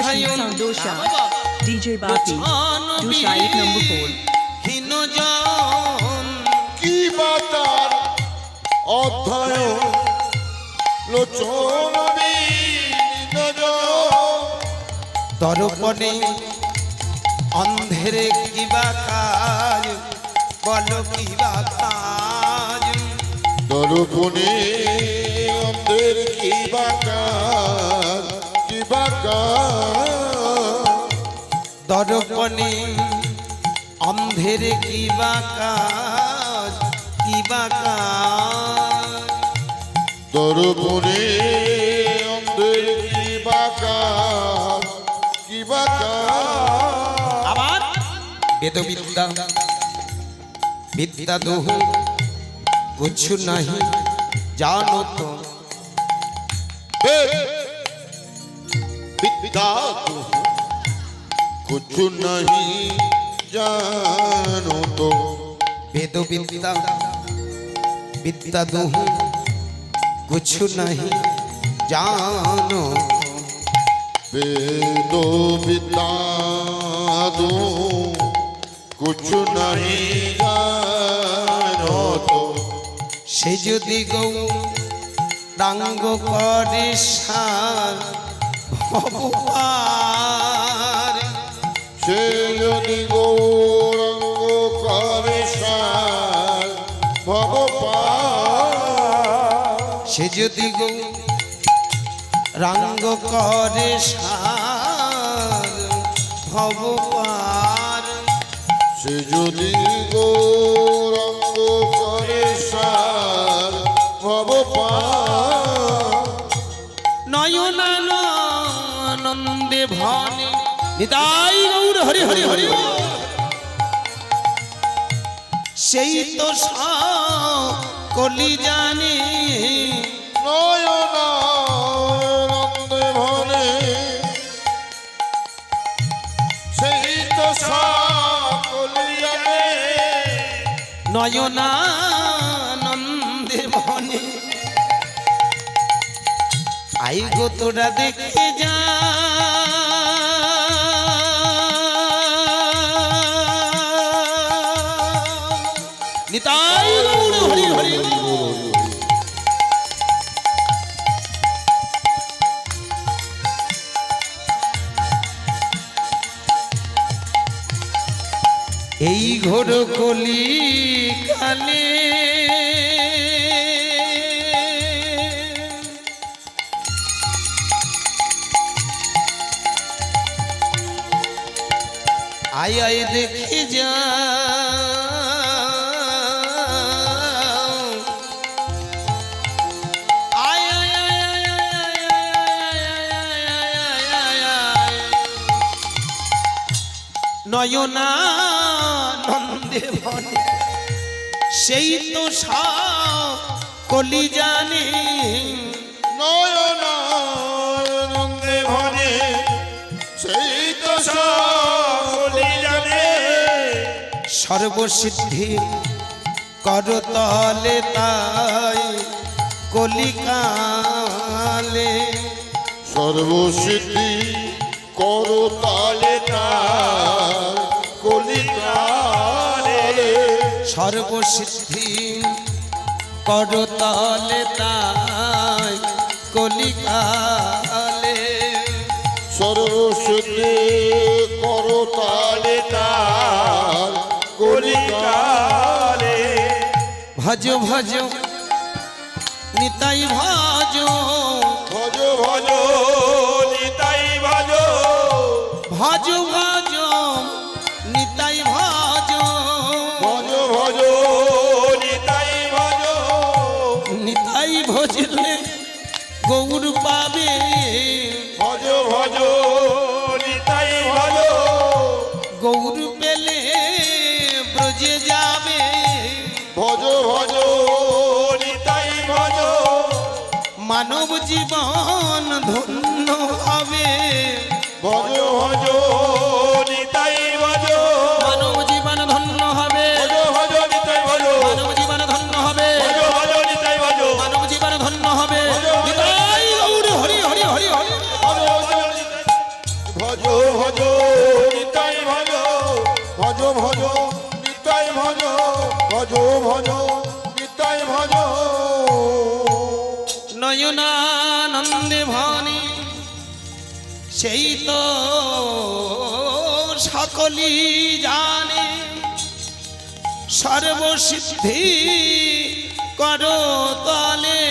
Sound Dosha, DJ Bapi, Dosha 8 number 4. কি বাতার অধ্যায় লোচন দর্পণে অন্ধেরে কিবা কাজ বলো কিবা কাজ দর্পণে অন্ধের কিবা কাজ দর্পণে অন্ধের কিবা কাজ দর্পণে অন্ধের কিবা কাজ আবার বেদবিদ্যা বিদ্যা দোহ কিছু নাহি জানো তো বিদ্যা कुछ नहीं जानो तो वेद विद्या विद्या दूँ कुछ नहीं जानो वेदो विद्या दूँ कुछ नहीं जानो तो से यदि गौ डांग करे सार भगवान সে যদি গৌরাঙ্গ করে সার ভগবান সে যদি গৌরাঙ্গ করে সার ভগবান সে যদি গৌরাঙ্গ করে সার ভগবান নয়নানন্দে ভানে নিতাই গৌর হরি হরি হরি সেই তো কলি জানে নয়নানন্দে ভানে সেই তো কলি জানে নয়নানন্দে ভানে আই গো তোরা দেখে যা নিতাই গৌর হরি হরি এই ঘোর কলি কালে আয় আয় দেখে যা নয়নানন্দে ভনে সেই তো কলি জানে নয়নানন্দে ভনে সেই তো কলি জানে সর্বসিদ্ধি করতলে তাই কলিকালে সর্বসিদ্ধি করো তালে তার কলিকালে সর্বসিদ্ধি করতলে তাই কলিকালে সর্বসিদ্ধি করো তালে তার কলিকালে ভজ ভজ নিতাই ভজ ভজ ভজ নিতাই ভজ ভজ ভজ নিতাই ভজ ভজ ভজ নিতাই ভজ নিতাই ভজলে গৌর পাবে ভজ ভজ নিতাই ভজ গৌর পেলে ব্রজে যাবে ভজ ভজ নিতাই ভজ মানব জীবন ধন্য হবে ভজ ভজ নিতাই ভজ মানব জীবন ধন্য হবে ভজ ভজ নিতাই ভজ মানব জীবন ধন্য হবে ভজ ভজ নিতাই ভজ মানব জীবন ধন্য হবে নিতাই গৌর হরি হরি হরি হরি ভজ ভজ নিতাই ভজ ভজ নিতাই ভজ ভজ ভজ নিতাই ভজ ভজ ভজ নিতাই ভজ নয়নানন্দে ভানি সেই তো সকলি জানে সর্বসিদ্ধি করো তলে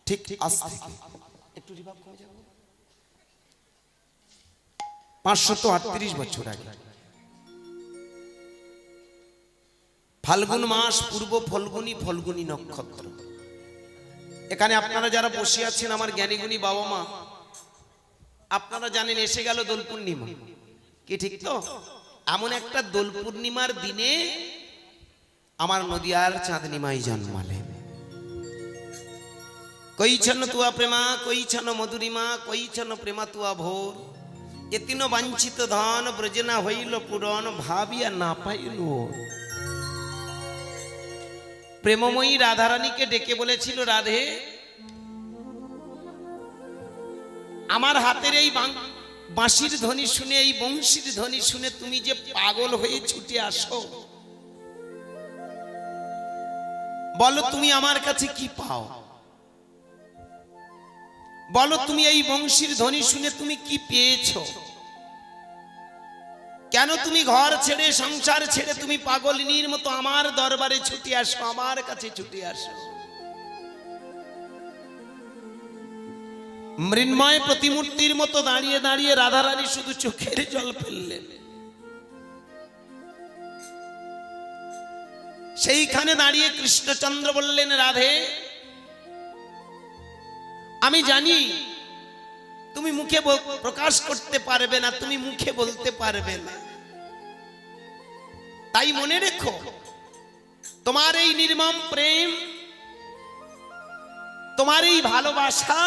ঠিক আজ থেকে একটু রিভাব কমে যাবে 538 বছর আগে ফাল্গুন মাস পূর্ব ফলগুনি ফলগুনি নক্ষত্র এখানে আপনারা যারা বসে আছেন আমার জ্ঞানীগুণী বাবা মা আপনারা জানেন এসে গেল দোল পূর্ণিমা কি ঠিক তো এমন একটা দোল পূর্ণিমার দিনে আমার নদিয়ার চাঁদনী মাই জন্মালেন কই ছন্ন তুয়া প্রেমা কই ছন্ন মধুরিমা কই ছন্ন প্রেমা তুয়া ভোর এতিন বাঞ্ছিত ধন ব্রজনা হইল পুরন ভাবিয়া না পাইল প্রেমময়ী রাধারানীকে ডেকে বলেছিল রাধে আমার হাতের এই বাঁশির ধ্বনি শুনে এই বংশীর ধ্বনি শুনে তুমি যে পাগল হয়ে ছুটে আসো বলো তুমি আমার কাছে কি পাও বলো তুমি এই বংশীর ধ্বনি শুনে তুমি কি পেয়েছো কেন তুমি ঘর ছেড়ে সংসার ছেড়ে তুমি পাগলিনীর মতো আমার দরবারে ছুটে আসো আমার কাছে ছুটে আসো মৃন্ময় প্রতিমূর্তির মতো দাঁড়িয়ে দাঁড়িয়ে রাধারানী শুধু চোখের জল ফেললেন সেইখানে দাঁড়িয়ে কৃষ্ণচন্দ্র বললেন রাধে আমি জানি তুমি মুখে প্রকাশ করতে পারবে না তুমি মুখে বলতে পারবে না তাই মনে রেখো তোমার এই নির্মম প্রেম তোমার এই ভালোবাসা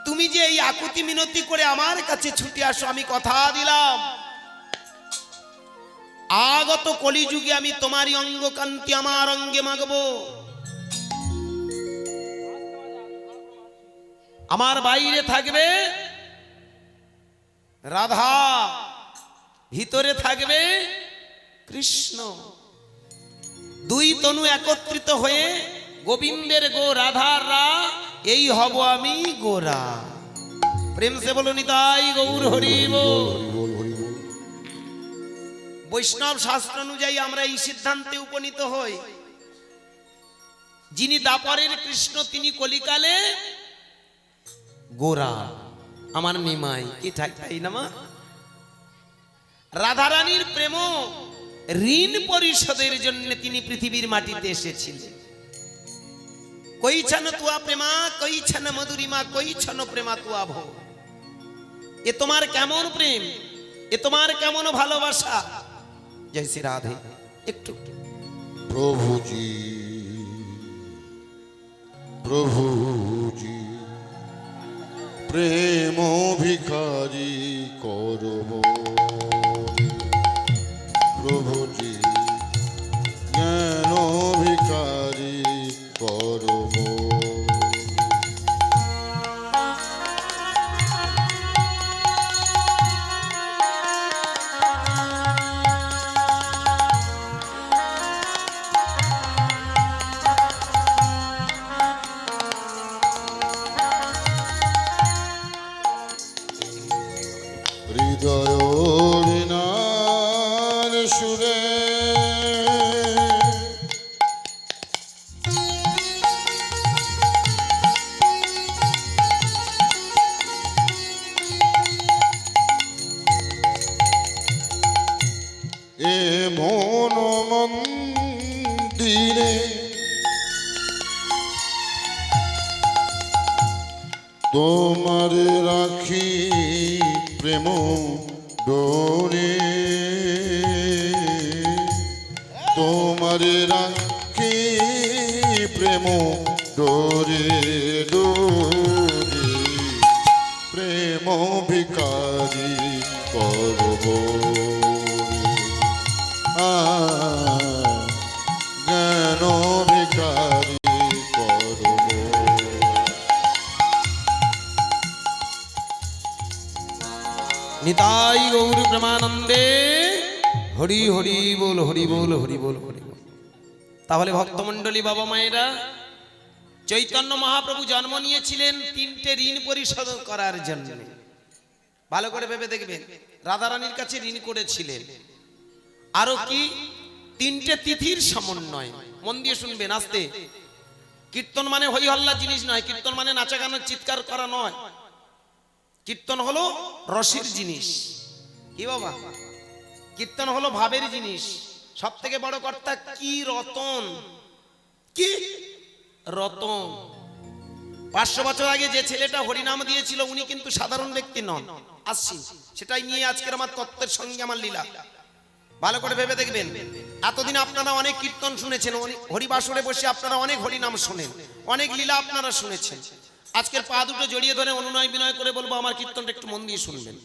তুমি যে এই আকুতি মিনতি করে আমার কাছে ছুটে আসো আমি কথা দিলাম আগত কলিযুগে আমি তোমারই অঙ্গ কান্তি আমার অঙ্গে মাগবো আমার বাইরে থাকবে রাধা ভিতরে থাকবে কৃষ্ণ দুই তনু একত্রিত হয়ে গোবিন্দের গো রাধার রা এই হব আমি গোরা প্রেম সে বলো নিতাই গৌর হরি বল বৈষ্ণব শাস্ত্র অনুযায়ী আমরা এই সিদ্ধান্তে উপনীত হই যিনি দাপরের কৃষ্ণ তিনি কলিকালে গোরা আমার নিমাই কি ঠাই না মা রাধারানীর প্রেম ঋণ পরিশোধের জন্য তিনি পৃথিবীর মাটিতে এসেছিলেন কই ছন তুয়া প্রেমা কই ছন মধুরিমা কই ছন প্রেমা তুয়া ভো এ তোমার কেমন প্রেম এ তোমার কেমন ভালোবাসা জয় শ্রী রাধে একটু প্রভুজি প্রভুজি প্রেম ভিখারি করব প্রভুজি জ্ঞান ভিখারি করব হৃদয় বিনার সুরে এ মন মন্দিরে তোমার রাখি প্রেম ডোরে তোমার রাখি প্রেম ডোরে ডোরে প্রেম ভিখারি করব হরি হরি বল, হরি বল, হরি বল, হরি বল। তাহলে ভক্তমণ্ডলী বাবা মায়েরা, চৈতন্য মহাপ্রভু জন্ম নিয়েছিলেন তিনটে ঋণ পরিশোধ করার জন্য। ভালো করে ভেবে দেখবেন, রাধারানীর কাছে ঋণ করেছিলেন। আরো কি? তিনটে তিথির সমন্বয়। মন দিয়ে শুনবেন আস্তে। কীর্তন মানে হই হল্লা জিনিস নয়, কীর্তন মানে নাচা গানের চিৎকার করা নয়। কীর্তন হলো রসের জিনিস। কি বাবা? কীর্তন হলো ভাবের জিনিস। সব থেকে বড় কর্তা কি? রতন। কি রতন? 500 বছর আগে যে ছেলেটা হরিনাম দিয়েছিল উনি কিন্তু সাধারণ ব্যক্তি নন। আসছি, সেটাই নিয়ে আজকের আমার তত্ত্বের সঙ্গে আমার লীলা। ভালো করে ভেবে দেখবেন, এতদিন আপনারা অনেক কীর্তন শুনেছেন, হরিবাসরে বসে আপনারা অনেক হরিনাম শোনেন, অনেক লীলা আপনারা শুনেছেন। আজকের পা দুটো জড়িয়ে ধরে অনুনয় বিনয় করে বলবো, আমার কীর্তনটা একটু মন দিয়ে শুনবেন।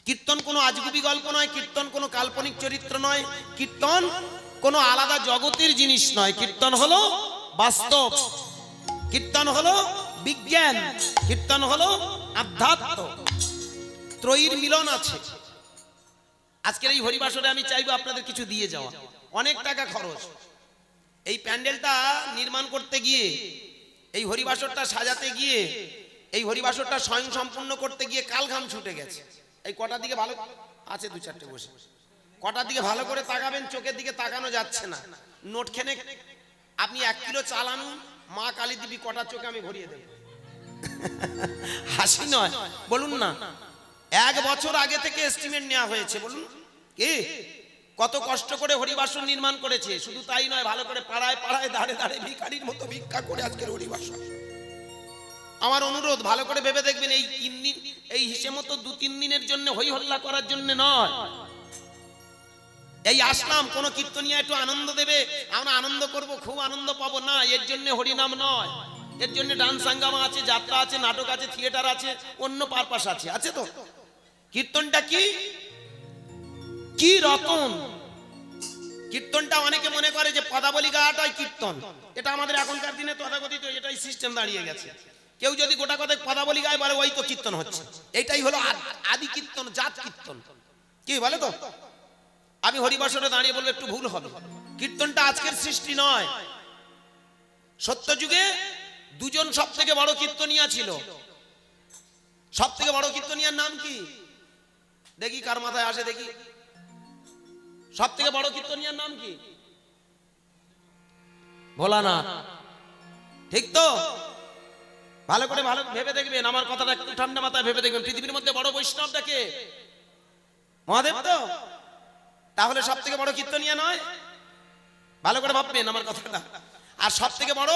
কীর্তন কোনো আজগুবি গল্প নয়, কীর্তন কোনো কাল্পনিক চরিত্র নয়, কীর্তন কোনো আলাদা জগতের জিনিস নয়। কীর্তন হলো বাস্তব, কীর্তন হলো বিজ্ঞান, কীর্তন হলো আধ্যাত্ম, ত্রয়ীর মিলন আছে। আজকের এই হরিবাসরে আমি চাইবো আপনাদের কিছু দিয়ে যাওয়া। অনেক টাকা খরচ। এই প্যান্ডেলটা নির্মাণ করতে গিয়ে, এই হরিবাসরটা সাজাতে গিয়ে, এই হরিবাসরটা স্বয়ং সম্পূর্ণ করতে গিয়ে কাল ঘাম ছুটে গেছে। এই কটার দিকে ভালো আছে, 2-4টে বসে, কটার দিকে ভালো করে তাকাবেন, চোখের দিকে তাকানো যাচ্ছে না। নোটখানে আপনি 1 কিলো চাল আনুন, মা কালী দেবী কটার চোখে আমি ভরিয়ে দেব। হাসি নয়, বলুন না। 1 বছর আগে থেকে এস্টিমেট নেওয়া হয়েছে। বলুন কি কত কষ্ট করে হরিবাসর নির্মাণ করেছে। শুধু তাই নয়, ভালো করে পাড়ায় পাড়ায় দাঁড়ে দাঁড়ে ভিখারির মতো ভিক্ষা করে আজকের হরিবাসর। আমার অনুরোধ, ভালো করে ভেবে দেখবেন, এই 3 দিন, এই হিসেব মতো 2-3 দিনের জন্য হই হল্লা করার জন্য নয়। এই আসলাম কোন কীর্তনিয়া একটু আনন্দ দেবে, আমরা আনন্দ করব, খুব আনন্দ পাবো না, এর জন্য হরিনাম নয়। এর জন্য ডান্স হাঙ্গামা আছে, যাত্রা আছে, নাটক আছে, থিয়েটার আছে, অন্য পারপাস আছে, আছে তো। কীর্তনটা কি? কি রতন। কীর্তনটা অনেকে মনে করে যে পদাবলী গাওয়াটাই কীর্তন। এটা আমাদের এখনকার দিনে তথাকথিত এটাই সিস্টেম দাঁড়িয়ে গেছে। কেউ যদি গোটা কথা পদাবলী গায় বলে ওই তো কীর্তন হচ্ছে। এটাই হলো আদি কীর্তন, জাত কীর্তন। কি বলে তো? আমি হরিবাসরে দাঁড়িয়ে বলবো একটু ভুল হবে। কীর্তনটা আজকের সৃষ্টি নয়। সত্যযুগে 2জন সব থেকে বড় কীর্তনিয়া ছিল। সব থেকে বড় কীর্তনিয়ার নাম কি? দেখি কার মাথায় আসে, দেখি। সব থেকে বড় কীর্তনিয়ার নাম কি? ভোলানাথ। ঠিক তো? ভালো করে ভালো ভেবে দেখবেন, আমার কথাটা একটু ঠান্ডা মাথায় ভেবে দেখবেন। পৃথিবীর মধ্যে বড় বৈষ্ণবটা কে? মহাদেব তো? তাহলে সব থেকে বড় কীর্তনিয়া নয়? ভালো করে ভাববেন আমার কথাটা। আর সব থেকে বড়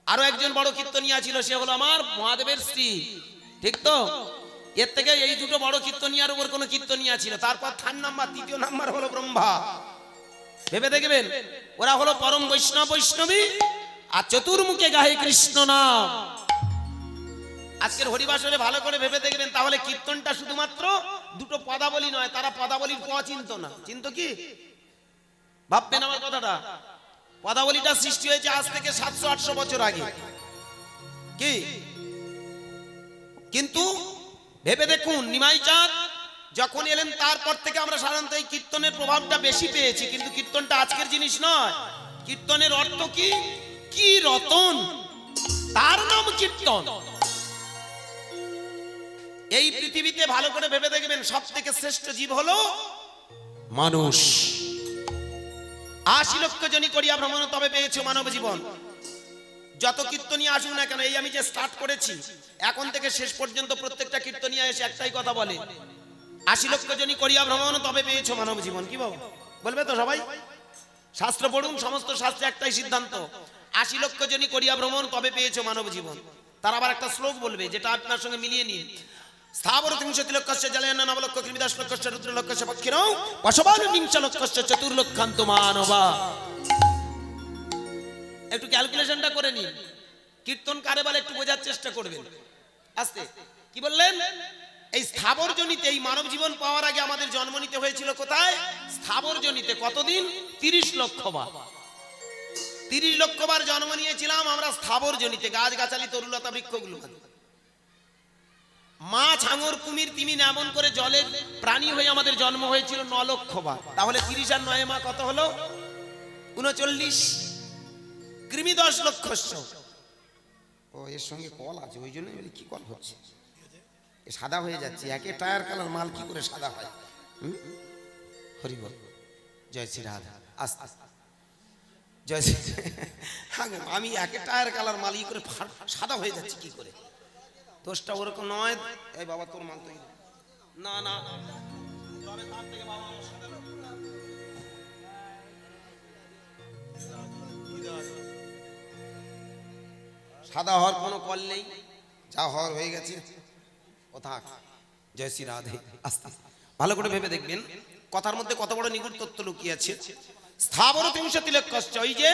আরো একজন বড় কীর্তনিয়া ছিল, সে হলো আমার মহাদেবের স্ত্রী। ঠিক তো? এর থেকে এই দুটো বড় কীর্তনিয়ার উপর কোন কীর্তনিয়া ছিল। তারপর 3 নাম্বার হলো ব্রহ্মা। ভেবে দেখবেন, ওরা হলো পরম বৈষ্ণব, বৈষ্ণবী, আর চতুর্মুখে গাহে কৃষ্ণ নাম। আজকের হরিবাসরে ভালো করে ভেবে দেখবেন, তাহলে কীর্তনটা শুধুমাত্র দুটো পদাবলী নয়। তারা পদাবলীর চিন্ত না, চিন্ত কি? ভাববেন আমার কথাটা। পদাবলীটা সৃষ্টি হয়েছে আজ থেকে 700-800 বছর আগে। কি কিন্তু ভেবে দেখুন, নিমাই চাঁদ যখন এলেন তারপর থেকে আমরা সাধারণত এই কীর্তনের প্রভাবটা বেশি পেয়েছি। কিন্তু কীর্তনটা আজকের জিনিস নয়। কীর্তনের অর্থ কি? কি রতন, তার নাম কীর্তন। এই পৃথিবীতে ভালো করে ভেবে দেখবেন, সব থেকে শ্রেষ্ঠ জীব হলো মানুষ। 80 লক্ষ জনি করিয়া ভ্রমণ তবে পেয়েছো মানব জীবন। যত কীর্তনিয়া আসুক না কেন, এই আমি যে স্টার্ট করেছি এখন থেকে শেষ পর্যন্ত প্রত্যেকটা কীর্তনিয়া এসে একটাই কথা বলে, 80 লক্ষ জনি করিয়া ভ্রমণ তবে পেয়েছো মানব জীবন। কি বলবে তো সবাই? শাস্ত্র পড়ুন, সমস্ত শাস্ত্রে একটাই সিদ্ধান্ত, 80 লক্ষ জনি করিয়া ভ্রমণ তবে পেয়েছো মানব জীবন। তার আবার একটা শ্লোক বলবে, যেটা আপনার সঙ্গে মিলিয়ে নিন। স্থাবর 30 লক্ষস্য জলেন 9 লক্ষ কৃমি 10 লক্ষস্য রুদ্র লক্ষস্য পক্ষিণো পশবান 20 লক্ষস্য চতুর্লক্ষান্ত মানবা। একটু ক্যালকুলেশনটা করে নিন। কীর্তন কারে বলে একটু বোঝার চেষ্টা করবেন আস্তে। কি বললেন? এই স্থাবর জনিতে, এই মানব জীবন পাওয়ার আগে আমাদের জন্ম নিতে হয়েছিল কোথায়? স্থাবর জনিতে। কতদিন? 30 লক্ষ বার। 30 লক্ষ বার জন্ম নিয়েছিলাম আমরা স্থাবর জনিতে, গাছ গাছালি তরুলতা বৃক্ষগুলো। মাছ, হাঙর, কুমির, তিমি এমন করে জলের প্রাণী হয়ে আমাদের জন্ম হয়েছিল 9 লক্ষ বার। তাহলে 30 আর 9 মা কত হলো? 39। কৃমি 10 লক্ষ। ও এর সঙ্গে কল আছে, ওই জন্য কি কল হচ্ছে, সাদা হয়ে যাচ্ছে। একে টায়ার কালার মাল কি করে সাদা হয়? হরি বল, জয় শ্রী রাধা। আস্তে আস্তে, জয় শ্রী। আমি একে টায়ার কালার মাল ই করে সাদা হয়ে যাচ্ছে কি করে? দোষটা ওরকম নয়। এই বাবা তোর মাল তৈরি না না, সাদা হওয়ার কোনো কল নেই, যা হওয়ার হয়ে গেছে ও থাক। জয় শ্রী রাধে। আস্তে আস্তে ভালো করে ভেবে দেখবেন কথার মধ্যে কত বড় নিগুড় তত্ত্ব লুকিয়ে আছে। স্থাবর 30 লক্ষ, ওই যে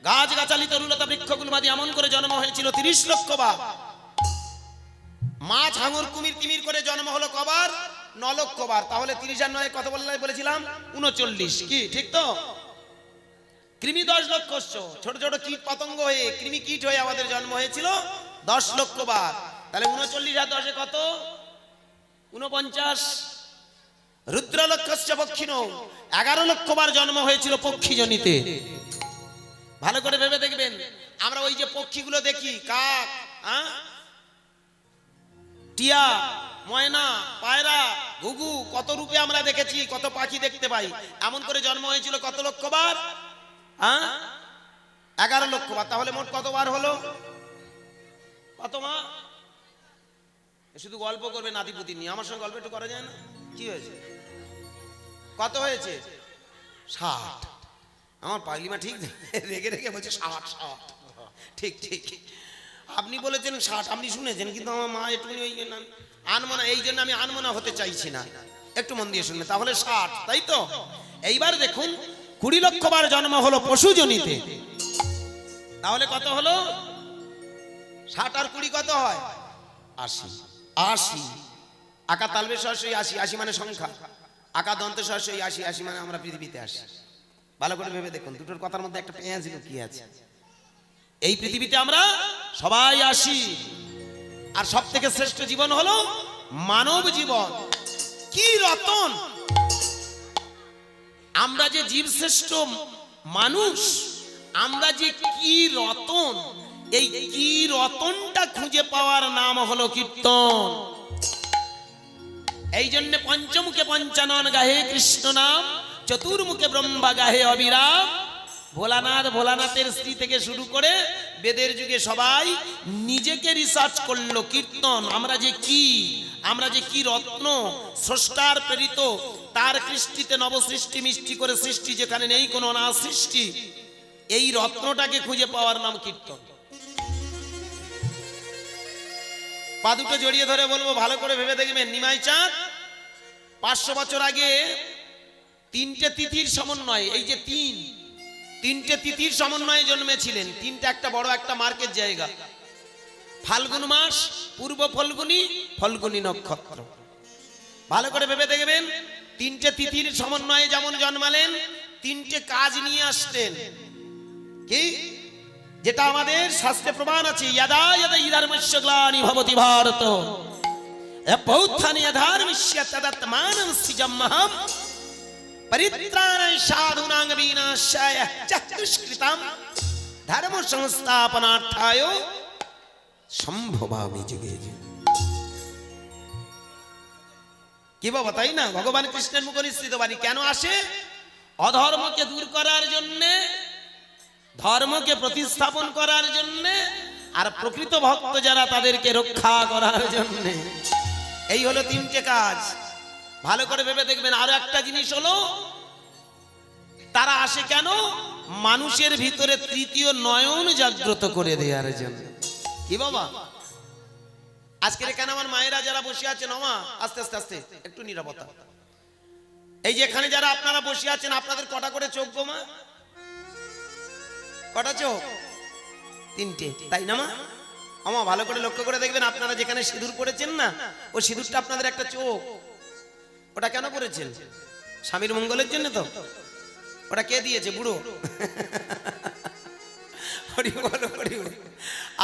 গাছ গাছালি তরুলতা বৃক্ষগুলমাদি এমন করে জন্ম হয়েছিল 30 লক্ষ বার। মাছ, হাঙর, কুমির, তিমির করে জন্ম হলো কবার? 9 লক্ষ বার। তাহলে 30 আর 9 কত বলেছিলাম? 39। কি ঠিক তো? কৃমি 10 লক্ষ, ছোট ছোট কীট পতঙ্গ হয়ে কৃমি কীট হয়ে আমাদের জন্ম হয়েছিল 10 লক্ষ বার। তাহলে 39 আর 10 কত? 49। রুদ্র লক্ষস্য পক্ষিণ, 11 লক্ষ বার জন্ম হয়েছিল পক্ষী জনিতে। ভালো করে ভেবে দেখবেন, আমরা ওই যে পক্ষীগুলো দেখি, কাক, টিয়া, ময়না, পায়রা, ঘুঘু, কত রূপে আমরা দেখেছি, কত পাখি দেখতে পাই। এমন করে জন্ম হয়েছিল কত লক্ষ বার? 11 লক্ষ বার। তাহলে মোট কত বার হলো? কত মা? শুধু গল্প করবে নাতিপুতি নিয়ে, আমার সঙ্গে গল্প একটু করা যায় না? কি হয়েছে? কত হয়েছে? 60। আমার পাগলিমা ঠিক রেগে রেগে বলছে 60। ঠিক ঠিক, আপনি বলেছেন 60, আপনি শুনেছেন, কিন্তু আমার মা একটু ওই আনমনা, এই জন্য আমি আনমনা হতে চাইছি না। একটু মন দিয়ে শুনলে, তাহলে 60, তাই তো? এইবার দেখুন 20 লক্ষ বার জন্ম হলো পশুজনিতে। তাহলে কত হলো? 60 আর 20 কত হয়? 80। 80 আকা তালবে সরাসরি 80, 80 মানে সংখ্যা। আকা দন্তে সরাসরি 80, 80 মানে আমরা পৃথিবীতে আসি। ভালো করে ভেবে দেখুন, দুটোর কথার মধ্যে একটা পেঁয়াজ লুকিয়ে আছে। এই পৃথিবীতে আমরা সবাই আসি, আর সব থেকে শ্রেষ্ঠ জীবন হলো মানব জীবন। কি রতন! আমরা যে জীব শ্রেষ্ঠ মানুষ, আমরা যে কি রতন, এই কি রতনটা খুঁজে পাওয়ার নাম হলো কীর্তন। এই জন্য পঞ্চমুখে পঞ্চানন গাহে কৃষ্ণ নাম, চতুর্মুখে ব্রহ্মা গাহে অবিরাম। ভোলানাথ, ভোলানাথের স্ত্রী থেকে শুরু করে বেদের যুগে সবাই নিজেকে রিসার্চ করলো। কীর্তন আমরা যে কি, আমরা যে কি রত্ন, স্রষ্টার প্রেরিত, তার কৃষ্টিতে নবসৃষ্টি মিষ্টি করে সৃষ্টি, যেখানে নেই কোনো না সৃষ্টি, এই রত্নটাকে খুঁজে পাওয়ার নাম কীর্তন। পা দুটো জড়িয়ে ধরে বলবো, ভালো করে ভেবে দেখবেন, নিমাই চাঁদ 500 বছর আগে 3টে তিথির সমন্বয়ে, এই যে 3টে তিথির সমন্বয়ে জন্মেছিলেন। 3টা, একটা বড় একটা মার্কেট জায়গা। ফাল্গুন মাস, পূর্ব ফল্গুনী, ফল্গুনী নক্ষত্র। ভালো করে ভেবে দেখবেন, 3টে তিথির সমন্বয়ে যেমন জন্মালেন, 3টে কাজ নিয়ে আসতেন। কি? যেটা আমাদের শাস্ত্রে প্রমাণ আছে, যদা যদা ধর্মস্য গ্লানি ভবতি ভারত বৌদ্ধানি ধর্মস্য তদাত্মানং সৃজম্যহম পরিত্রাণায় সাধুনাং বিনাশায় চ দুষ্কৃতাম ধর্ম সংস্থাপনার্থায় সম্ভবামি যুগে যুগে। কি বাবা, তাই না? ভগবান কৃষ্ণের মুখে নিঃসৃত বাণী কেন আসে? অধর্মকে দূর করার জন্যে, ধর্মকে প্রতিস্থাপন করার জন্যে, আর প্রকৃত ভক্ত যারা তাদেরকে রক্ষা করার জন্যে। এই হলো 3টে কাজ। ভালো করে ভেবে দেখবেন। আরো একটা জিনিস হলো, তারা আসে কেন? মানুষের ভিতরে তৃতীয় নয়ন জাগ্রত করে দেওয়ার জন্য। কি বাবা? আজকের এখানে আমার মায়েরা যারা বসে আছেন, আমা আস্তে আস্তে আস্তে একটু নিরাপত্তা। এই যে এখানে যারা আপনারা বসে আছেন, আপনাদের কটা করে চোখ গো মা? কটা চোখ? 3টে, তাই না মা? আমা ভালো করে লক্ষ্য করে দেখবেন, আপনারা যেখানে সিঁদুর পড়েছেন না, ওই সিঁদুরটা আপনাদের একটা চোখ। ওটা কেন করেছেন? স্বামীর মঙ্গলের জন্য তো? ওটা কে দিয়েছে? বুড়ো? হরি বল, হরি বল।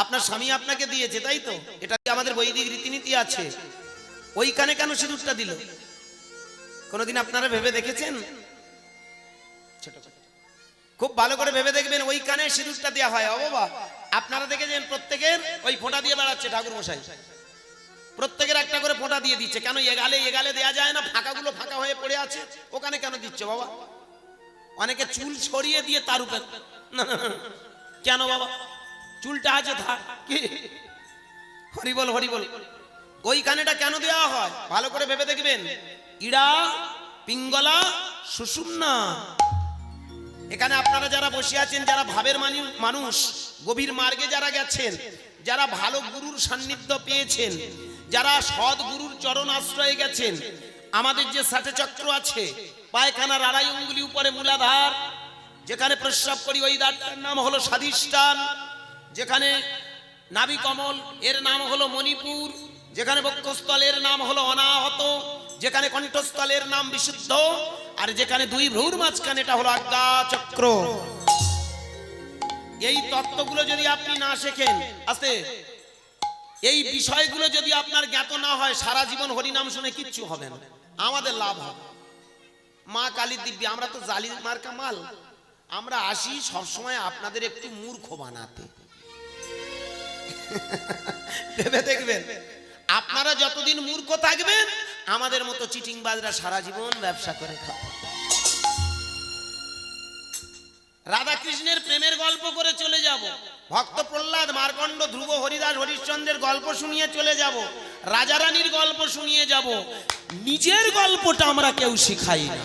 আপনার স্বামী আপনাকে দিয়েছে, তাই তো? এটা আমাদের বৈদিক রীতিনীতি আছে, ওই কানে কেন সিঁদুরটা দিল? কোনোদিন আপনারা ভেবে দেখেছেন? খুব ভালো করে ভেবে দেখবেন, ওই কানে সিঁদুরটা দেওয়া হয়। ও বাবা, আপনারা দেখেছেন প্রত্যেকের ওই ফোঁটা দিয়ে বেড়াচ্ছে ঠাকুর মশাই, প্রত্যেকের একটা করে ফোঁটা দিয়ে দিচ্ছে। কেন এগালে দেয়া যায় না? ফাঁকাগুলো ফাঁকা হয়ে পড়ে আছে, ওখানে কেন দিচ্ছে বাবা? অনেকে চুল ছড়িয়ে দিয়ে তার উপর, কেন বাবা? চুলটা আছে থাক, কি হরি বল হরি বল। ওই কানেটা কেন দেওয়া হয়? ভালো করে ভেবে দেখবেন। ইড়া, পিঙ্গলা, সুষুম্না, এখানে আপনারা যারা বসে আছেন, যারা ভাবের মানুষ, গভীর মার্গে যারা গেছেন, যারা ভালো গুরুর সান্নিধ্য পেয়েছেন, যারা সৎ গুরুর চরণ আশ্রয়ে গেছেন, আমাদের যে ষাটে চক্র আছে, পায়খানার আড়াই অঙ্গুলি উপরে মূলাধার, যেখানে প্রস্রাব করি ওই দ্বারটার নাম হলো স্বাধিষ্ঠান, যেখানে নাভি কমল এর নাম হলো মণিপুর, যেখানে বক্ষস্থলের নাম হলো অনাহত, যেখানে কণ্ঠস্থলের নাম বিশুদ্ধ, আর যেখানে দুই ভ্রুর মাঝখানে এটা হলো আজ্ঞা চক্র। এই তত্ত্বগুলো যদি আপনি না শেখেন, আস্তে, এই বিষয়গুলো যদি আপনার জ্ঞাত না হয়, সারা জীবন হরিনাম শুনে কিচ্ছু হবে না, আমাদের লাভ হবে। মা কালীর দিব্যি, আমরা তো জালি মার্কা মাল, আমরা আসি সবসময় আপনাদের একটু মূর্খ বানাতে। ভেবে দেখবেন, আপনারা যতদিন মূর্খ থাকবেন, আমাদের মতো চিটিংবাজরা সারা জীবন ব্যবসা করে খাবে। রাধা কৃষ্ণের প্রেমের গল্প করে চলে যাব, ভক্ত প্রহ্লাদ, মার্কণ্ড, ধ্রুব, হরিদাস, হরিশ্চন্দ্রের গল্প শুনিয়ে চলে যাব, রাজা রানীর গল্প শুনিয়ে যাব, নিজের গল্পটা আমরা কেউ শিখাই না।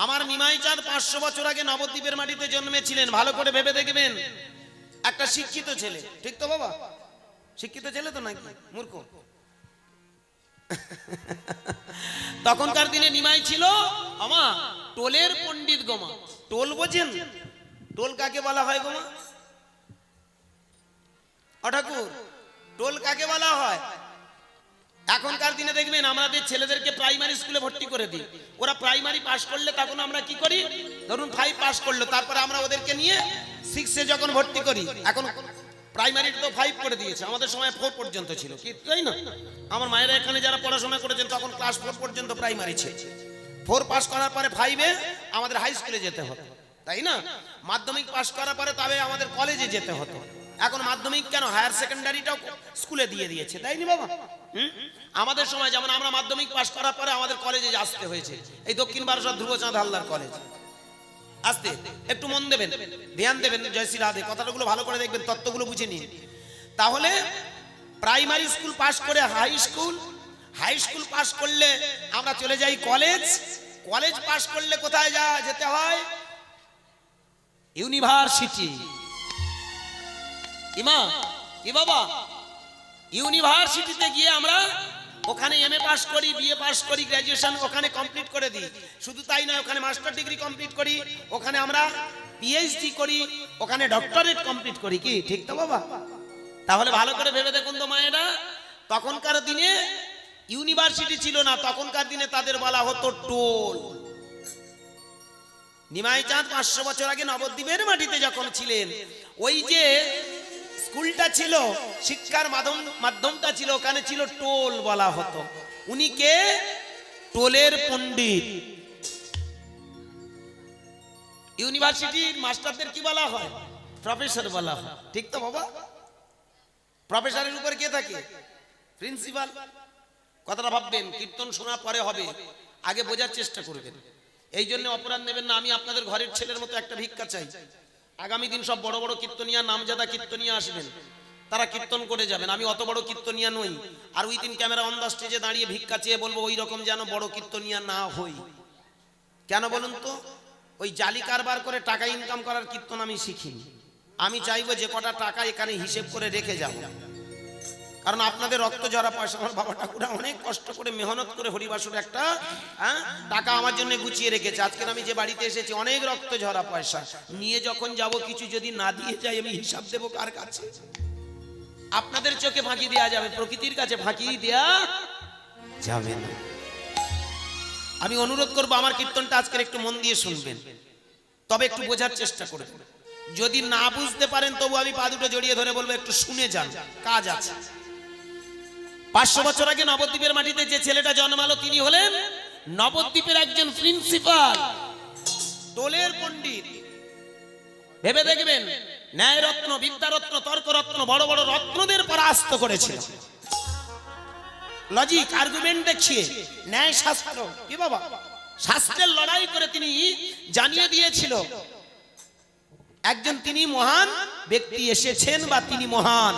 আমার নিমাই চাঁদ 500 বছর আগে নবদ্বীপের মাটিতে জন্মেছিলেন। ভালো করে ভেবে দেখবেন, একটা শিক্ষিত ছেলে, ঠিক তো বাবা? শিক্ষিত ছেলে তো নাকি মূর্খ? তখনকার দিনে নিমাই ছিল আমা টোলের পণ্ডিত গোমা। টোল বোঝেন? টোল কাকে বলা হয় গোমা? ঠাকুর, টোল কাকে বলা হয়? এখনকার দিনে দেখবেন আমাদের ছেলেদেরকে প্রাইমারি স্কুলে ভর্তি করে দিই, ওরা প্রাইমারি পাস করলে তখন আমরা কি করি, ধরুন 5 পাস করলো, তারপরে আমরা ওদেরকে নিয়ে 6-এ যখন ভর্তি করি, এখন প্রাইমারি তো 5 করে দিয়েছে, আমাদের সময় 4 পর্যন্ত ছিল, কি তাই না? আমার মায়েরা এখানে যারা পড়াশোনা করেছেন তখন ক্লাস 4 পর্যন্ত প্রাইমারি ছিল। 4 পাস করার পরে 5-এ আমাদের হাই স্কুলে যেতে হতো, তাই না? মাধ্যমিক পাস করার পরে তবে আমাদের কলেজে যেতে হতো। এখন মাধ্যমিক কেন, হায়ার সেকেন্ডারিটাও স্কুলে দিয়ে দিয়েছে, তাই না বাবা? আমাদের সময় যেমন আমরা মাধ্যমিক পাস করার পরে আমাদের কলেজে আসতে হয়েছে, এই দক্ষিণ বারাসাত ধ্রুবচাঁদ হালদার কলেজ। আসতে একটু মন দেবেন, ধ্যান দেবেন, জয়শ্রী রাধে, কথাগুলো ভালো করে দেখবেন, তত্ত্বগুলো বুঝে নিন। তাহলে প্রাইমারি স্কুল পাস করে হাই স্কুল পাস করলে আমরা চলে যাই কলেজ, কলেজ পাস করলে কোথায় যেতে হয়? ইউনিভার্সিটি। ইমা কি বাবা, ইউনিভার্সিটিতে গিয়ে আমরা ওখানে এমএ পাস করি, বিএ পাস করি, গ্র্যাজুয়েশন ওখানে কমপ্লিট করে দিই। শুধু তাই নয়, ওখানে মাস্টার ডিগ্রি কমপ্লিট করি, ওখানে আমরা পিএইচডি করি, ওখানে ডক্টরেট কমপ্লিট করি, কি ঠিক তো বাবা? তাহলে ভালো করে ভেবে দেখুন তো মায়েরা, তখনকার দিনে ইউনিভার্সিটি ছিল না, তখনকার দিনে তাদের বলা হতো টোল। নিমাই চাঁদ 500 বছর আগে নবদ্বীপের মাটিতে যখন ছিলেন, ওই যে স্কুলটা ছিল, শিক্ষার মাধ্যমটা ছিল, ওখানে ছিল টোল বলা হতো। উনি কে? টোলের পণ্ডিত। ইউনিভার্সিটির মাস্টারদের কি বলা হয়? প্রফেসর বলা হয়, ঠিক তো বাবা? প্রফেসরের উপর কে থাকে? প্রিন্সিপাল। কথাটা ভাববেন, কীর্তন শোনার পরে হবে, আগে বোঝার চেষ্টা করবেন। এই জন্য অপরাধ নেবেন না, আমি আপনাদের ঘরের ছেলের মতো একটা ভিক্ষা চাই। আগামী দিন সব বড় বড় কীর্তনিয়া, নামজাদা কীর্তনিয়া আসবেন, তারা কীর্তন করে যাবেন। আমি অত বড় কীর্তনিয়া নই, আর ওই দিন ক্যামেরা অন দা স্টেজে দাঁড়িয়ে ভিক্ষা চেয়ে বলবো, ওই রকম যেন বড় কীর্তনিয়া না হই। কেন বলুন তো? ওই জালি কারবার করে টাকা ইনকাম করার কীর্তন আমি শিখিনি। আমি চাইবো যে কটা টাকা এখানে হিসেব করে রেখে যাব, কারণ আপনাদের রক্ত ঝরা পয়সা। আমার বাবা ঠাকুরা অনেক কষ্ট করে মেহনত করে হরিবাসুর একটা টাকা আমার জন্য গুছিয়ে রেখেছে। আজকে আমি যে বাড়িতে এসেছি, অনেক রক্ত ঝরা পয়সা নিয়ে যখন যাব, কিছু যদি না দিয়ে যাই, আমি হিসাব দেবো কার কাছে? আপনাদের চোখে ফাঁকি দেওয়া যাবে, প্রকৃতির কাছে ফাঁকি দেওয়া যাবে না। আমি অনুরোধ করবো, আমার কীর্তনটা আজকের একটু মন দিয়ে শুনবেন, তবে একটু বোঝার চেষ্টা করবেন। যদি না বুঝতে পারেন তবু আমি পা দুটো জড়িয়ে ধরে বলবো একটু শুনে যান, কাজ আছে। 500 বছর আগে নবদ্বীপের মাটিতে যে ছেলেটা জন্মালো তিনি হলেন নবদ্বীপের একজন প্রিন্সিপাল, দোলের পণ্ডিত। ভেবে দেখবেন, ন্যায় রত্ন, বিদ্যারত্ন, তর্করত্ন, বড় বড় রত্নদের পরাস্ত করেছিল। লজিক আর্গুমেন্ট দেখিয়ে, ন্যায় শাস্ত্র, কি বাবা, শাস্ত্রের লড়াই করে তিনি জানিয়ে দিয়েছিল একজন তিনি মহান ব্যক্তি এসেছেন বা তিনি মহান।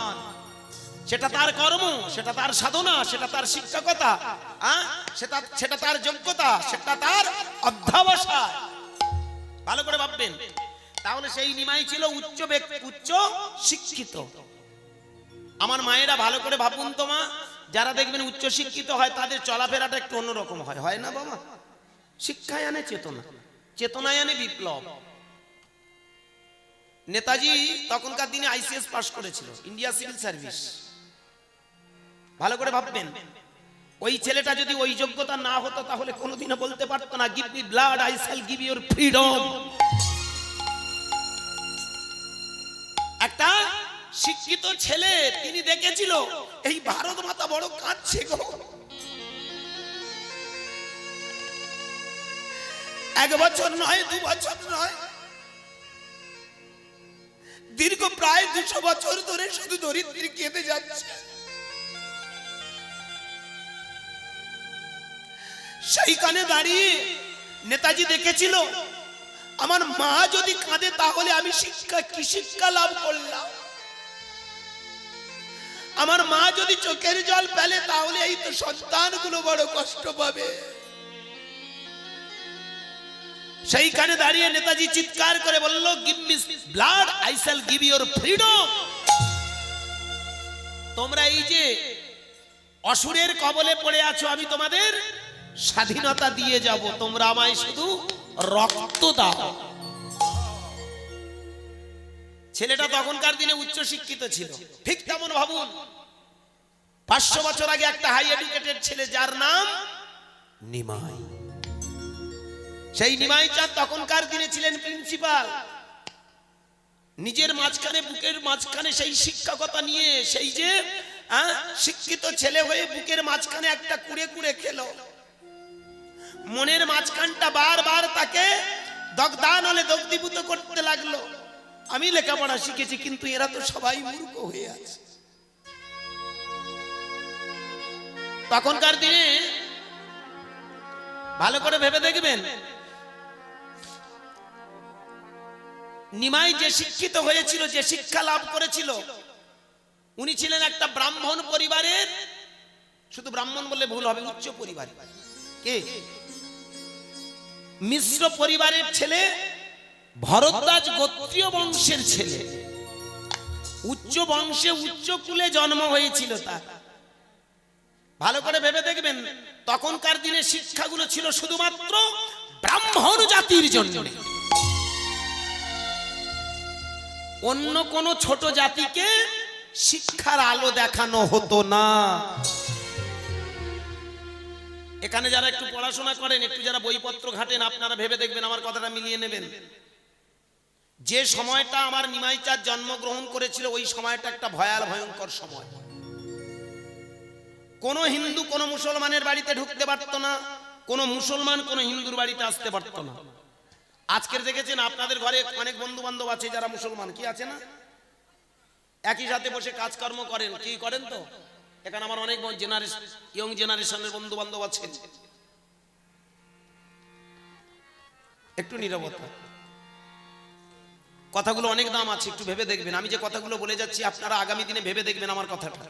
সেটা তার কর্ম, সেটা তার সাধনা, সেটা তার শিক্ষকতা, সেটা তার যোগ্যতা, সেটা তার অধ্যবসায়। ভালো করে ভাববেন। তাহলে সেই নিমাই ছিল উচ্চ ব্যক্তি, উচ্চ শিক্ষিত। আমার মায়েরা ভালো করে ভাবুন তো মা, যারা দেখবেন উচ্চ শিক্ষিত হয় তাদের চলাফেরাটা একটু অন্যরকম হয়, হয় না বাবা? শিক্ষায় আনে চেতনা, চেতনায় আনে বিপ্লব। নেতাজি তখনকার দিনে আইসিএস পাস করেছিল, ইন্ডিয়া সিভিল সার্ভিস। ভালো করে ভাববেন, ওই ছেলেটা যদি ওই যোগ্যতা না হতো তাহলে কোনোদিনও বলতে পারতো না give me blood I shall give your freedom. একটা শিক্ষিত ছেলে, তিনি দেখেছিল এই ভারত মাতা বড় কাঁদছে গো। 1 বছর নয়, 2 বছর নয়, দীর্ঘ প্রায় 200 বছর ধরে শুধু দরিদ্রী কেঁদে যাচ্ছে। সেইখানে দাঁড়িয়ে নেতাজি দেখেছিল আমার মা যদি কাঁদে তাহলে আমি কি শিক্ষা লাভ করলাম। আমার মা যদি চোখের জল ফেলে তাহলে এই তো সন্তানগুলো বড় কষ্ট পাবে। সেইখানে দাঁড়িয়ে নেতাজি চিৎকার করে বলল, give me blood I shall give your freedom. তোমরা এই যে অসুরের কবলে পড়ে আছো, আমি তোমাদের স্বাধীনতা দিয়ে যাব, তোমরা আমায় শুধু রক্ত দাও। ছেলেটা তখনকার দিনে উচ্চ শিক্ষিত ছিল। ঠিক তেমন ভাবুন, 500 বছর আগে একটা হাই এডুকেটেড ছেলে যার নাম নিমাই। সেই নিমাই চাঁদ তখনকার দিনে ছিলেন প্রিন্সিপাল। নিজের মাঝখানে, বুকের মাঝখানে সেই শিক্ষকতা নিয়ে, সেই যে শিক্ষিত ছেলে হয়ে বুকের মাঝখানে একটা কুড়ে কুড়ে খেলো। মনের মাঝখানটা বারবার তাকে দগ্ধানলে দগ্ধীভূত করতে লাগলো। আমি লেখাপড়া শিখেছি কিন্তু এরা তো সবাই মূর্খ হয়ে আছে। তখনকার দিনে ভালো করে ভেবে দেখবেন, নিমাই যে শিক্ষিত হয়েছিল, যে শিক্ষা লাভ করেছিল, উনি ছিলেন একটা ব্রাহ্মণ পরিবারের, শুধু ব্রাহ্মণ বললে ভুল হবে, উচ্চ পরিবার। কে? মিশ্র পরিবারের ছেলে, ভরদ্বাজ গোত্রীয় বংশের ছেলে। উচ্চ বংশে, উচ্চ কুলে জন্ম হয়েছিল তার। ভালো করে ভেবে দেখবেন, তখনকার দিনে শিক্ষাগুলো ছিল শুধুমাত্র ব্রাহ্মণ জাতির জন্য। অন্য কোন ছোট জাতিকে শিক্ষার আলো দেখানো হতো না। এখানে যারা একটু পড়াশোনা করেন, একটু যারা বইপত্র ঘাটেন, আপনারা ভেবে দেখবেন, আমার কথাটা মিলিয়ে নেবেন। যে সময়টা আমার নিমাই চাঁদ জন্মগ্রহণ করেছিল, ওই সময়টা একটা ভয়ঙ্কর সময়। কোন হিন্দু কোন মুসলমানের বাড়িতে ঢুকতে পারতো না, কোন মুসলমান কোন হিন্দুর বাড়িতে আসতে পারতো না। আজকের দেখেছেন আপনাদের ঘরে অনেক বন্ধু বান্ধব আছে যারা মুসলমান, কি আছে না? একই সাথে বসে কাজকর্ম করেন, কি করেন তো? এখানে আমার অনেক ইয়ং জেনারেশনের বন্ধু বান্ধব আছে। একটু নীরবতা, কথাগুলো অনেক দাম আছে, একটু ভেবে দেখবেন। আমি যে কথাগুলো বলে যাচ্ছি আপনারা আগামী দিনে ভেবে দেখবেন আমার কথাটা।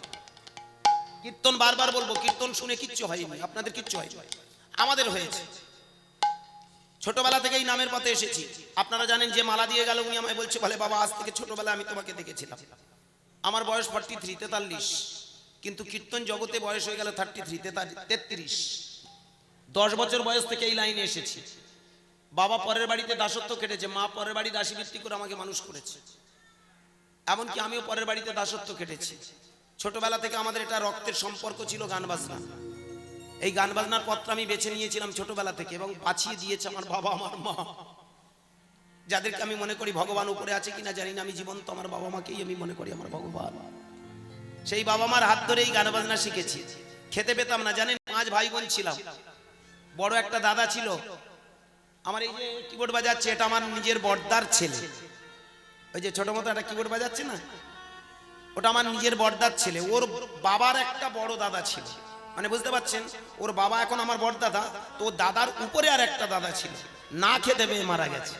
কীর্তন বারবার বলবো, কীর্তন শুনে কিচ্ছু হয়নি, আপনাদের কিচ্ছু হয়, আমাদের হয়েছে। ছোটবেলা থেকেই নামের পথে এসেছি। আপনারা জানেন যে মালা দিয়ে গেল, উনি আমায় বলছে, বলে বাবা আজ থেকে ছোটবেলায় আমি তোমাকে দেখেছিলাম। আমার বয়স 43, কিন্তু কীর্তন জগতে বয়স হয়ে গেল 33। 10 বছর বয়স থেকে এই লাইনে এসেছি। বাবা পরের বাড়িতে দাসত্ব কেটেছে, মা পরের বাড়ি দাসী বৃত্তি করে আমাকে মানুষ করেছে। এমনকি আমিও পরের বাড়িতে দাসত্ব কেটেছি। ছোটবেলা থেকে আমাদের এটা রক্তের সম্পর্ক ছিল, গান বাজনা। এই গান বাজনার পথটা আমি বেছে নিয়েছিলাম ছোটবেলা থেকে, এবং বাঁচিয়ে দিয়েছে আমার বাবা আমার মা। যাদেরকে আমি মনে করি ভগবান উপরে আছে কিনা জানি না, আমি জীবন্ত আমার বাবা মাকেই আমি মনে করি আমার ভগবান। সেই বাবা মার হাত ধরেই গান বাজনা শিখেছি। খেতে পেতাম না জানেন, 5 ভাই বোন ছিলাম। বড় একটা দাদা ছিল, আমার এই যে কিবোর্ড বাজাচ্ছে এটা আমার নিজের বড়দার ছেলে। ওই যে ছোট মতো একটা কিবোর্ড বাজাচ্ছে না, ওটা আমার নিজের বড়দার ছেলে। ওর বাবার একটা বড় দাদা ছিল, মানে বুঝতে পারছেন, ওর বাবা এখন আমার বড় দাদা, তো দাদার উপরে আর একটা দাদা ছিল, না খেতে পেয়ে মারা গেছে।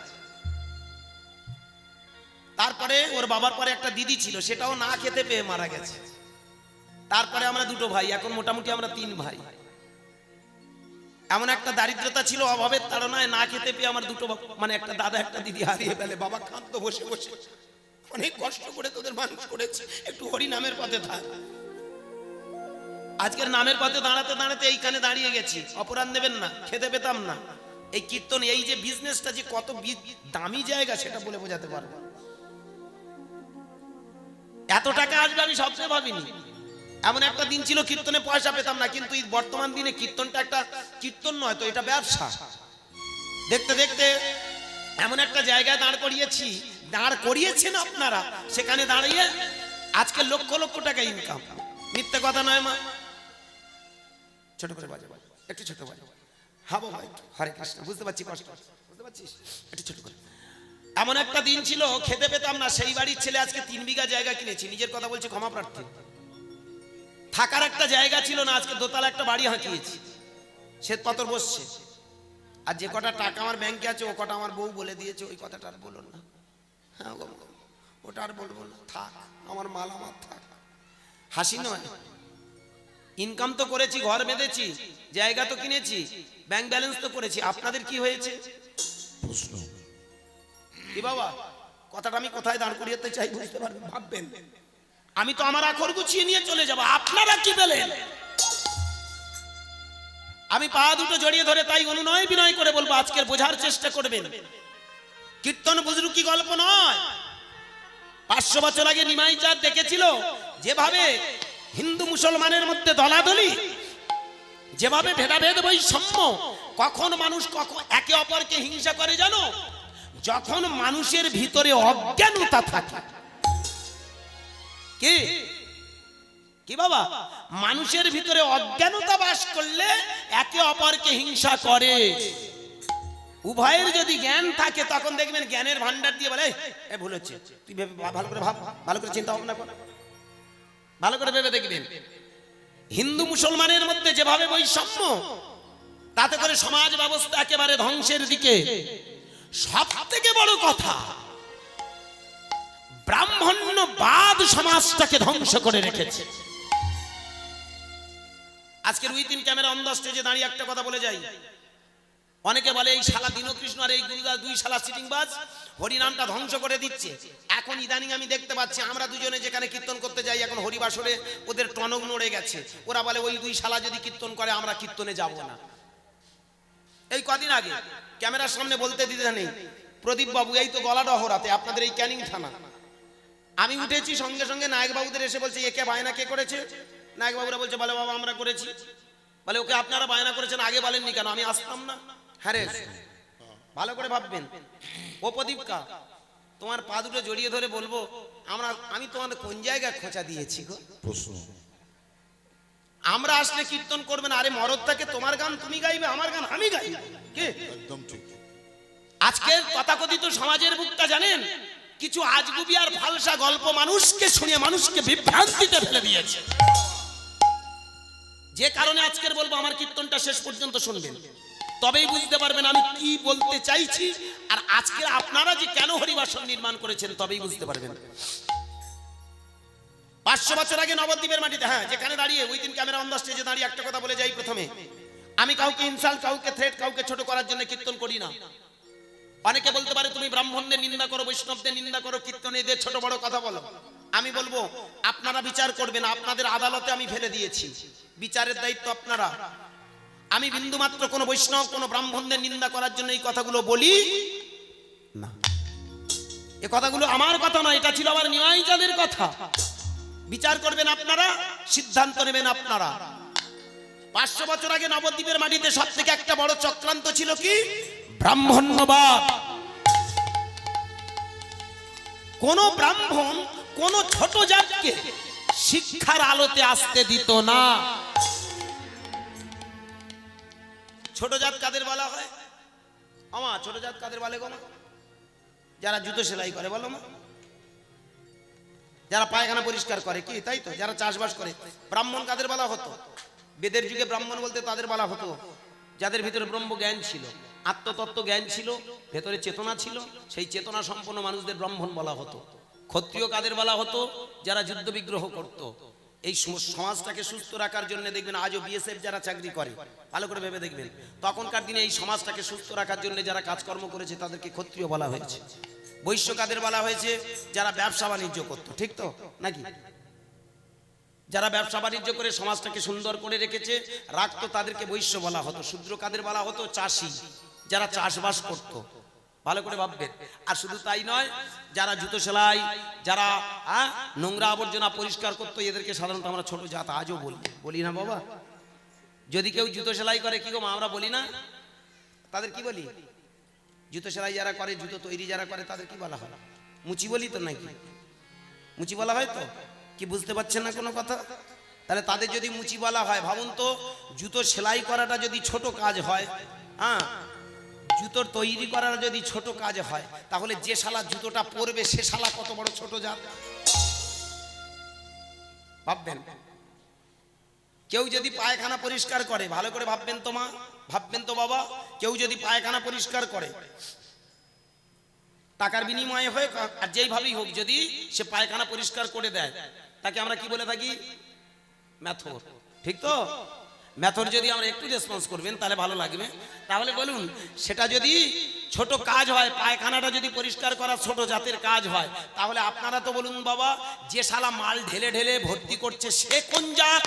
তারপরে ওর বাবার পরে একটা দিদি ছিল, সেটাও না খেতে পেয়ে মারা গেছে। তারপরে আমরা 2 ভাই, এখন মোটামুটি আমরা 3 ভাই। এমন একটা দারিদ্রতা ছিল, অভাবের তাড়নায় না খেতে পেয়ে আমার 2 মানে একটা দাদা একটা দিদি হারিয়ে ফেলে। বাবা কাঁদতো বসে বসে, অনেক কষ্ট করে তোদের মানুষ করেছি, একটু হরি নামের পথে থাক। আজকের নামের পথে দাঁড়াতে দাঁড়াতে এইখানে দাঁড়িয়ে গেছি। অপরাধ নেবেন না, খেতে পেতাম না। এই কীর্তন, এই যে বিজনেসটা যে কত দামি জায়গা সেটা বলে বোঝাতে পারবো। এত টাকা আসবে আমি সবচেয়ে ভাবিনি। এমন একটা দিন ছিল কীর্তনে পয়সা পেতাম না, কিন্তু এই বর্তমান দিনে কীর্তনটা একটা কীর্তন নয় তো, এটা ব্যবসা। দেখতে দেখতে এমন একটা জায়গায় দাঁড় করিয়েছেন আপনারা, সেখানে দাঁড়িয়ে আজকে লক্ষ লক্ষ টাকা ইনকাম। মিথ্যে কথা নয় মা, ছোট করে বাজে, একটু ছোট বাজে। হ্যাঁ বাবা, হরে কৃষ্ণ, বুঝতে পারছি কষ্ট, বুঝতে পারছিস, একটু ছোট করে। এমন একটা দিন ছিল খেতে পেতাম না, সেই বাড়ির ছেলে আজকে 3 বিঘা জায়গা কিনেছি। নিজের কথা বলছি, ক্ষমা প্রার্থী। থাকার একটা জায়গা ছিল না, আজকে দোতলা একটা বাড়ি হাঁকিয়েছি, শ্বেত পাথর বসছে। আর যে কটা টাকা আমার ব্যাংকে আছে ও কটা আমার বউ বলে দিয়েছে, ওই কথাটা আর বলো না। হ্যাঁ ওটা আর বলবো না, থাক, আমার মাল আমার থাক। হাসি নয়, ইনকাম তো করেছি, ঘর বেঁধেছি, জায়গা তো কিনেছি, ব্যাংক ব্যালেন্স তো করেছি। আপনাদের কি হয়েছে প্রশ্ন কি বাবা? কথাটা আমি কোথায় দাঁড় করিয়েতে চাই বুঝতে পারবেন, ভাববেন। আমি তো আমার আখর গুছিয়ে নিয়ে চলে যাব, আপনারা কি পেলেন? আমি পা দুটো জড়িয়ে ধরে তাই অনুনয় বিনয় করে বলবো, আজকের বোঝার চেষ্টা করবেন। কীর্তন বুজরুকি গল্প নয়। 500 বছর আগে নিমাই চাঁদ দেখেছিল যেভাবে হিন্দু মুসলমানের মধ্যে দলাদলি, যেভাবে ভেদাভেদ বৈষম্য, কখন মানুষ একে অপরকে হিংসা করে জানো? যখন মানুষের ভিতরে অজ্ঞানতা থাকে। কি কি বাবা? মানুষের ভিতরে অজ্ঞানতা বাস করলে একে অপরকে হিংসা করে। উভয়ের যদি জ্ঞান থাকে তখন দেখবেন জ্ঞানের ভান্ডার দিয়ে বলে, এ ভুল হচ্ছে, তুই ভালো করে ভাব, ভালো করে চিন্তা ভাবনা কর, ভালো করে ভেবে দেখবেন। হিন্দু মুসলমানের মধ্যে যেভাবে বৈষম্য, তাতে করে সমাজ ব্যবস্থা একেবারে ধ্বংসের দিকে। সব থেকে বড় কথা, ব্রাহ্মণ্যবাদ সমাজটাকে ধ্বংস করে রেখেছে। আজকের উইথিন ক্যামেরা অন দ্য স্টেজে দাঁড়িয়ে একটা কথা বলে যাই। অনেকে বলে এই শালা দীনকৃষ্ণ আর এই গুরুদাস 2 শালা সিটিংবাজ হরিনামটা ধ্বংস করে দিচ্ছে। এখন ইদানিং আমি দেখতে পাচ্ছি, আমরা দুজনে যেখানে কীর্তন করতে যাই, এখন হরিবাসরে ওদের টনক নড়ে গেছে। ওরা বলে ওই 2 শালা যদি কীর্তন করে আমরা কীর্তনে যাব না। এই কদিন আগে ক্যামেরার সামনে বলতে দিতে নেই, প্রদীপ বাবু এই তো গলাটা হরাতে আপনাদের এই ক্যানিং থানা, আমি উঠেছি, সঙ্গে সঙ্গে নায়ক বাবুদের এসে বলছে একে বায়না কে করেছে? নায়ক বাবুরা বলছে, বলে বাবা আমরা করেছি। বলে ওকে আপনারা বায়না করেছেন, আগে বলেননি কেন? আমি আসতাম না। হ্যাঁ রে, ভালো করে ভাববেন। ও প্রদীপকা, তোমার পা দুটো জড়িয়ে ধরে বলবো, আমি তোমাদের কোন জায়গায় খোঁচা দিয়েছি গো? প্রশ্ন আমরা আসলে কীর্তন করবে না। আরে মরদ থাকে, তোমার গান তুমি গাইবে, আমার গান আমি গাইবে। কে? একদম ঠিক। আজকের তথাকথিত সমাজের বুকটা জানেন, কিছু আজগুবি আর ফালসা গল্প মানুষকে শুনিয়ে মানুষকে বিভ্রান্তিতে ফেলে দিয়েছে। যে কারণে আজকের বলবো, আমার কীর্তনটা শেষ পর্যন্ত শুনবেন, তবেই বুঝতে পারবেন আমি কি বলতে চাইছি। আর আজকে আপনারা যে কেন হরিবাসন নির্মাণ করেছেন তবেই বুঝতে পারবেন। 500 বছর আগে নবদ্বীপের মাটিতে, হ্যাঁ, যেখানে দাঁড়িয়ে উইথিন ক্যামেরা অন দ্য স্টেজে দাঁড়িয়ে একটা কথা বলে যাই। প্রথমে, আমি কাউকে ইনসাল্ট, কাউকে থ্রেট, কাউকে ছোট করার জন্য কীর্তন করি না। অনেকে বলতে পারে তুমি ব্রাহ্মণদের নিন্দা করো, বৈষ্ণবদের নিন্দা করো, কীর্তনে এদের ছোট বড় কথা বলো। আমি বলবো আপনারা বিচার করবেন, আপনাদের আদালতে আমি ফেলে দিয়েছি, বিচারের দায়িত্ব আপনারা। আমি বিন্দুমাত্র কোনো বৈষ্ণব, কোনো ব্রাহ্মণদের নিন্দা করার জন্য এই কথাগুলো বলি না। এ কথাগুলো আমার কথা নয়, এটা ছিল আমার নিমাই চাঁদের কথা। বিচার করবেন আপনারা, সিদ্ধান্ত নেবেন আপনারা। 500 বছর আগে নবদ্বীপের মাটিতে সব থেকে একটা বড় চক্রান্ত ছিল কি? ব্রাহ্মণ্যবাদ। কোন ব্রাহ্মণ কোন ছোট জাতকে শিক্ষার আলোতে আসতে দিত না। ছোট জাত কাদের বলা হয়? আমা ছোট জাত কাদের বলে গো মা? যারা জুতো সেলাই করে, বলো মা। যারা পায়খানা পরিষ্কার করে, কি তাই তো? যারা চাষবাস করে। ব্রাহ্মণ কাদের বলা হতো? বেদের যুগে ব্রাহ্মণ বলতে তাদের বলা হতো যাদের ভিতরে ব্রহ্ম জ্ঞান ছিল, আত্মতত্ত্ব জ্ঞান ছিল, ভেতরে চেতনা ছিল, সেই চেতনা সম্পন্ন মানুষদের ব্রাহ্মণ বলা হতো। ক্ষত্রিয় কাদের বলা হতো? যারা যুদ্ধ বিগ্রহ করত। এই সমাজটাকে সুস্থ রাখার জন্য দেখবেন আজও বিএসএফ যারা চাকরি করে, ভালো করে ভেবে দেখবেন, তখনকার দিনে এই সমাজটাকে সুস্থ রাখার জন্য যারা কাজকর্ম করেছে তাদেরকে ক্ষত্রিয় বলা হয়েছে। বৈশ্য কাদের বলা হয়েছে? যারা ব্যবসা বাণিজ্য করত, ঠিক তো নাকি? যারা ব্যবসা বাণিজ্য করে সমাজটাকে সুন্দর করে রেখেছে রাখতো, তাদেরকে বৈশ্য বলা হতো। শূদ্র কাদের বলা হতো? চাষি, যারা চাষবাস করত। ভালো করে ভাববেন। আর শুধু তাই নয়, যারা জুতো সেলাই, যারা নোংরা আবর্জনা পরিষ্কার করতো, এদেরকে সাধারণত আমরা ছোট জাত আজও বলি না বাবা? যদি কেউ জুতো সেলাই করে, কি গো মা, আমরা বলি না? তাদের কি বলি? জুতো সেলাই যারা করে, জুতো তৈরি যারা করে, তাদের কি বলা হয়? মুচি বলি তো নাকি? মুচি বলা হয় তো? কি বুঝতে পারছেন না কোনো কথা? তাহলে তাদের যদি মুচি বলা হয়, ভাবুন তো, জুতো সেলাই করাটা যদি ছোট কাজ হয়, জুতোর তৈরি করার যদি ছোট কাজ হয়, তাহলে যে শালা জুতোটা পরবে সে শালা কত বড় ছোট জাত ভাববেন। কেউ যদি পায়খানা পরিষ্কার করে, ভালো করে ভাববেন তো মা, ভাববেন তো বাবা, কেউ যদি পায়খানা পরিষ্কার করে টাকার বিনিময়ে হোক আর যেইভাবেই হোক, যদি সে পায়খানা পরিষ্কার করে দেয়, তাকে আমরা কি বলে থাকি? মেথর, ঠিক তো? মেথর যদি আমরা একটু রেসপন্স করবেন তাহলে ভালো লাগবে। তাহলে বলুন, সেটা যদি ছোট কাজ হয়, পায়খানাটা যদি পরিষ্কার করা ছোট জাতের কাজ হয়, তাহলে আপনারা তো বলুন বাবা, যে শালা মাল ঢেলে ঢেলে ভর্তি করছে সে কোন জাত?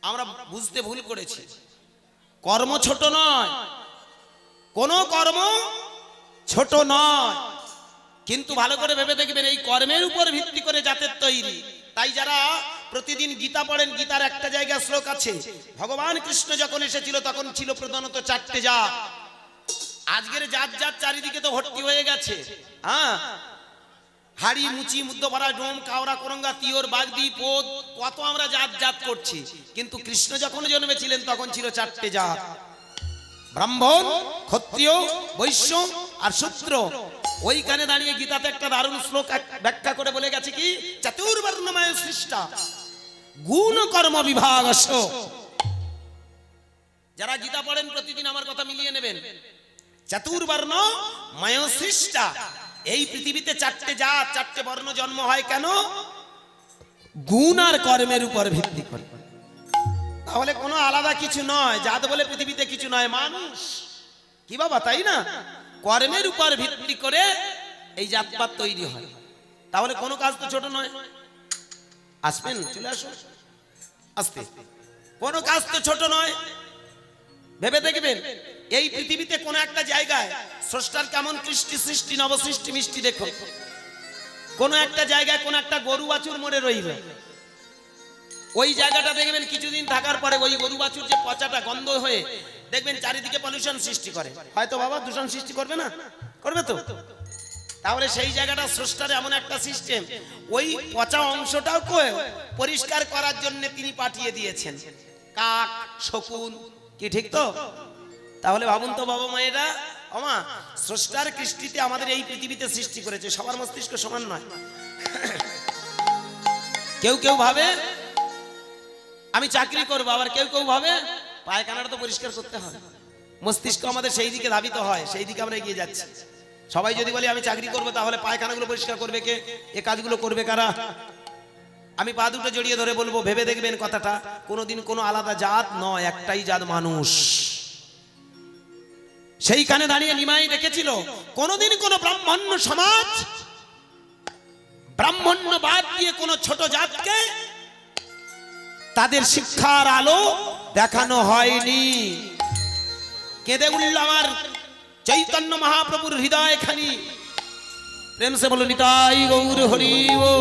আমরা বুঝতে ভুল করেছি। কর্ম ছোট নয়, কোন কর্ম ছোট নয়, কিন্তু ভালো করে ভেবে দেখবেন এই কর্মের উপর ভিত্তি করে জাতের তৈরি। তাই যারা প্রতিদিন গীতা পড়েন, গীতার একটা জায়গা শ্লোক আছে, ভগবান কৃষ্ণ যখন এসেছিল তখন ছিল প্রধানত 4টে জাত। আজকের জাত জাত চারিদিকে তো ভর্তি হয়ে গেছে। হাড়ি, মুচি, মুদ্দপাড়া, ডোম, কাওড়া, করঙ্গা, তিওর, বাগদি, পোদ, কত আমরা জাত জাত করছি। কিন্তু কৃষ্ণ যখন জন্মেছিলেন তখন ছিল 4টে জাত: ব্রাহ্মণ, ক্ষত্রিয়, বৈশ্য আর শূদ্র। ওইখানে দাঁড়িয়ে গীতাতে একটা দারুণ শ্লোক ব্যাখ্যা করে বলে গেছে কি, চতুর্বর্ণময় সৃষ্টা গুণ কর্ম বিভাগস্য। যারা গীতা পড়েন প্রতিদিন আমার কথা মিলিয়ে নেবেন। চতুর্বর্ণময় সৃষ্টা, এই পৃথিবীতে 4টে জাত, 4টে বর্ণ জন্ম হয় কেন? গুণ আর কর্মের উপর ভিত্তি করে। তাহলে কোনো আলাদা কিছু নয়, জাত বলে পৃথিবীতে কিছু নয়, মানুষ কি বাবা, তাই না? কর্মের উপর ভিত্তি করে এই জাতপাত তৈরি হয়। তাহলে কোনো কাজ তো ছোট নয়। আসবেন, চলে আসুন আস্তে। কোনো কাজ তো ছোট নয়। ভেবে দেখবেন, এই পৃথিবীতে কোন একটা জায়গায় স্রষ্টার কেমন সৃষ্টি, নবসৃষ্টি মিষ্টি। দেখো, কোন একটা জায়গায় কোন একটা গরু বাছুর মরে রইল, ওই জায়গাটা দেখবেন কিছুদিন থাকার পরে ওই গরু বাছুর যে পচাটা গন্ধ হয়ে দেখবেন চারিদিকে পলিউশন সৃষ্টি করে। হয়তো বাবা দূষণ সৃষ্টি করবে না? করবে তো। তাহলে সেই জায়গাটা স্রষ্টার এমন একটা সিস্টেম, ওই পচা অংশটাও পরিষ্কার করার জন্য তিনি পাঠিয়ে দিয়েছেন কাক, শকুন, কি ঠিক তো? তাহলে ভাবুন তো বাবা মায়েরা, আমা স্রষ্টার কৃষ্টিতে আমাদের এই পৃথিবীতে সৃষ্টি করেছে। সবার মস্তিষ্ক সমান নয়। কেউ কেউ ভাবে আমি চাকরি করবো, আবার কেউ কেউ ভাবে পায়খানাটা তো পরিষ্কার করতে হয়। মস্তিষ্ক আমাদের সেই দিকে ধাবিত হয়, সেই দিকে আমরা এগিয়ে যাচ্ছি। সবাই যদি বলি আমি চাকরি করবো, তাহলে পায়খানাগুলো পরিষ্কার করবে কে? এ কাজগুলো করবে কারা? আমি পা দুটো জড়িয়ে ধরে বলবো, ভেবে দেখবেন কথাটা, কোনোদিন কোনো আলাদা জাত নয়, একটাই জাত মানুষ। সেইখানে দাঁড়িয়ে নিমাই রেখেছিল, কোনোদিন কোন ব্রাহ্মণ্য সমাজ ব্রাহ্মণ্যবাদ দিয়ে কোন ছোট জাতকে তাদের শিক্ষার আলো দেখানো হয়নি। কেঁদে উঠল আমার চৈতন্য মহাপ্রভুর হৃদয় খানি। প্রেম সে বলো নিতাই গৌর হরি ও।